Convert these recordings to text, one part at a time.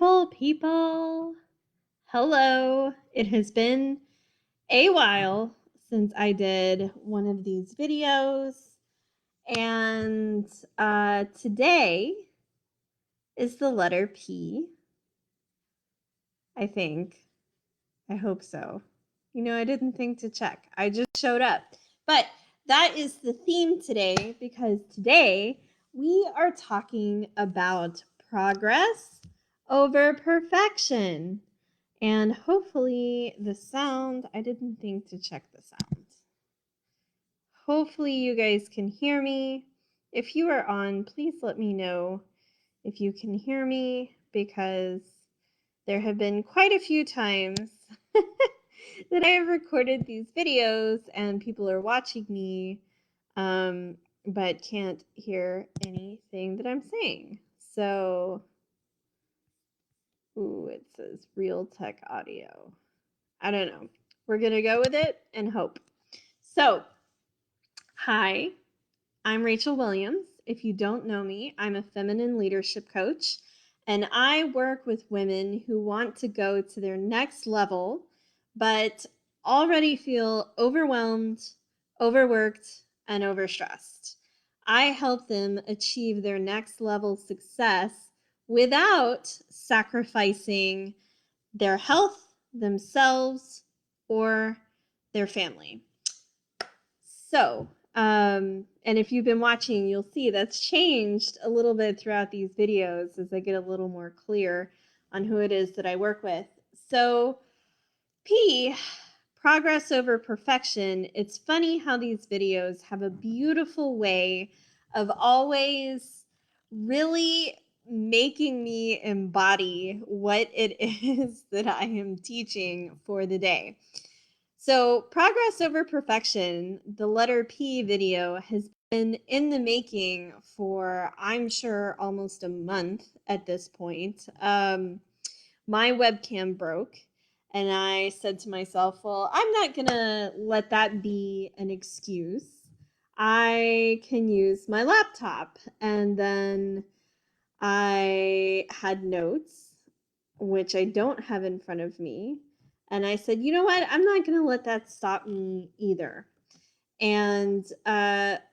beautiful people. Hello. It has been a while since I did one of these videos, and today is the letter P, I think. I hope so. I didn't think to check. I just showed up. But that is the theme today because today we are talking about progress over perfection. And hopefully the sound, I didn't think to check the sound. Hopefully you guys can hear me. If you are on, please let me know if you can hear me because there have been quite a few times that I have recorded these videos and people are watching me, but can't hear anything that I'm saying. So, it says Real Tech Audio. I don't know. We're going to go with it and hope. So, hi, I'm Rachel Williams. If you don't know me, I'm a feminine leadership coach, and I work with women who want to go to their next level, but already feel overwhelmed, overworked, and overstressed. I help them achieve their next level success without sacrificing their health, themselves, or their family. So, and if you've been watching, you'll see that's changed a little bit throughout these videos as I get a little more clear on who it is that I work with. So, P, progress over perfection. It's funny how these videos have a beautiful way of always really making me embody what it is that I am teaching for the day. So, progress over perfection, the letter P video has been in the making for, I'm sure, almost a month at this point. My webcam broke, and I said to myself, well, I'm not going to let that be an excuse. I can use my laptop. And then I had notes, which I don't have in front of me. And I said, you know what? I'm not going to let that stop me either. And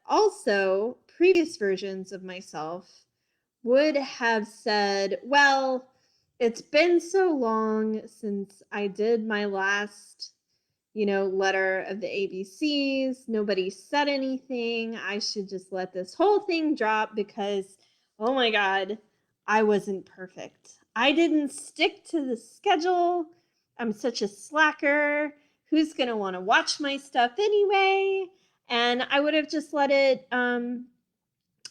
also, previous versions of myself would have said, well, it's been so long since I did my last, letter of the ABCs. Nobody said anything. I should just let this whole thing drop because, oh my God, I wasn't perfect. I didn't stick to the schedule. I'm such a slacker. Who's going to want to watch my stuff anyway? And I would have just let it, thrown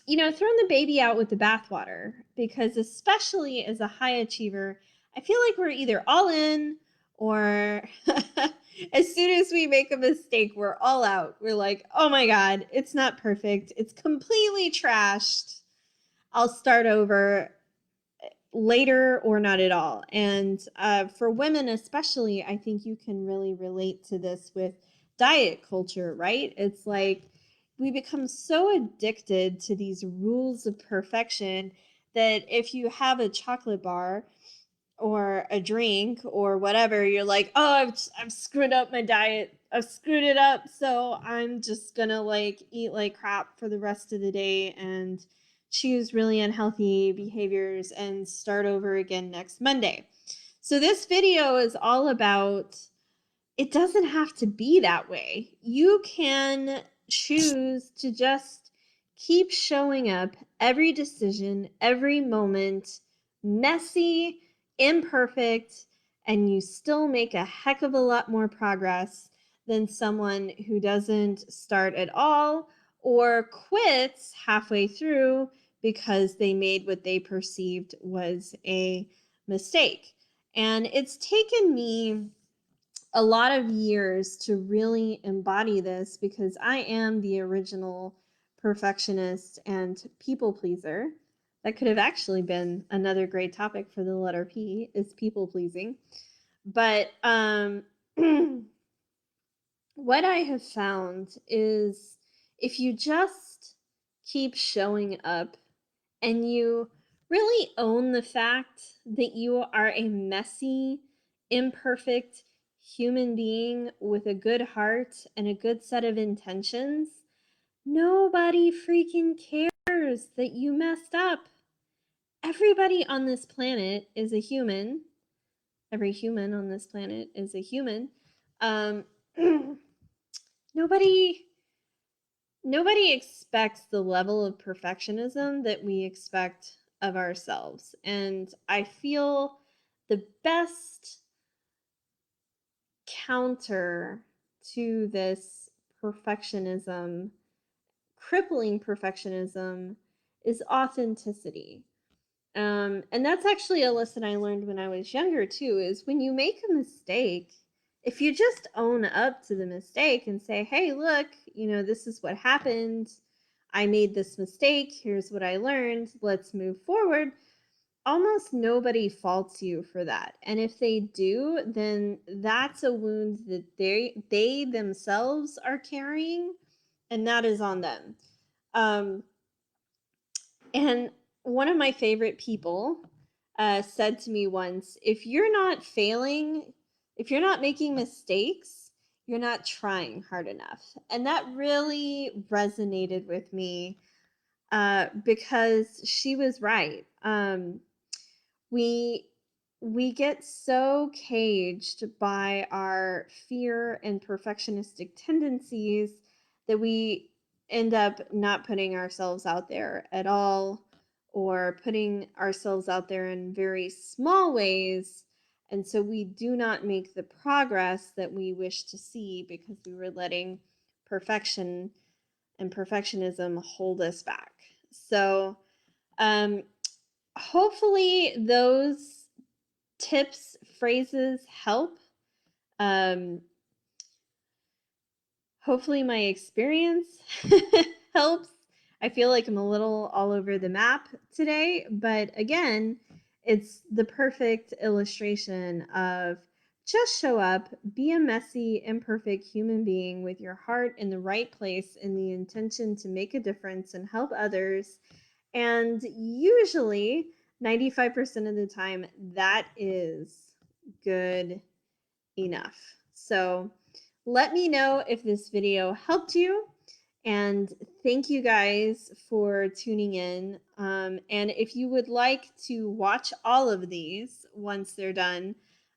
the baby out with the bathwater, because especially as a high achiever, I feel like we're either all in or as soon as we make a mistake, we're all out. We're like, oh my God, it's not perfect. It's completely trashed. I'll start over later or not at all. And for women especially, I think you can really relate to this with diet culture, right? It's like we become so addicted to these rules of perfection that if you have a chocolate bar or a drink or whatever, you're like, oh, I've screwed up my diet. I've screwed it up. So I'm just gonna eat like crap for the rest of the day and choose really unhealthy behaviors and start over again next Monday. So this video is all about, it doesn't have to be that way. You can choose to just keep showing up every decision, every moment, messy, imperfect, and you still make a heck of a lot more progress than someone who doesn't start at all or quits halfway through because they made what they perceived was a mistake. And it's taken me a lot of years to really embody this because I am the original perfectionist and people pleaser. That could have actually been another great topic for the letter P, is people pleasing. But what I have found is if you just keep showing up and you Really own the fact that you are a messy, imperfect human being with a good heart and a good set of intentions. Nobody freaking cares that you messed up. Everybody on this planet is a human. Every human on this planet is a human. Um, nobody nobody expects the level of perfectionism that we expect of ourselves. And I feel the best counter to this perfectionism, crippling perfectionism, is authenticity. And that's actually a lesson I learned when I was younger too, is when you make a mistake, if you just own up to the mistake and say, hey, look, this is what happened. I made this mistake. Here's what I learned. Let's move forward. Almost nobody faults you for that. And if they do, then that's a wound that they themselves are carrying, and that is on them. Um, and one of my favorite people said to me once, if you're not failing, if you're not making mistakes, you're not trying hard enough. And that really resonated with me because she was right. We we get so caged by our fear and perfectionistic tendencies that we end up not putting ourselves out there at all, or putting ourselves out there in very small ways, and so we do not make the progress that we wish to see because we were letting perfection and perfectionism hold us back. So um hopefully those tips, phrases help. Um, hopefully my experience helps. I feel like I'm a little all over the map today, but again, it's the perfect illustration of just show up, be a messy, imperfect human being with your heart in the right place and the intention to make a difference and help others. And usually, 95% of the time, that is good enough. So let me know if this video helped you. And thank you guys for tuning in. And if you would like to watch all of these once they're done,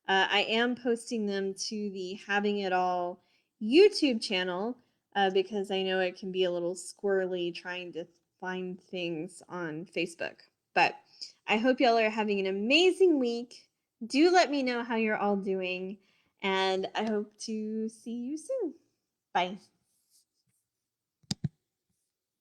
I am posting them to the Having It All YouTube channel because I know it can be a little squirrely trying to find things on Facebook. But I hope y'all are having an amazing week. Do let me know how you're all doing, and I hope to see you soon. Bye.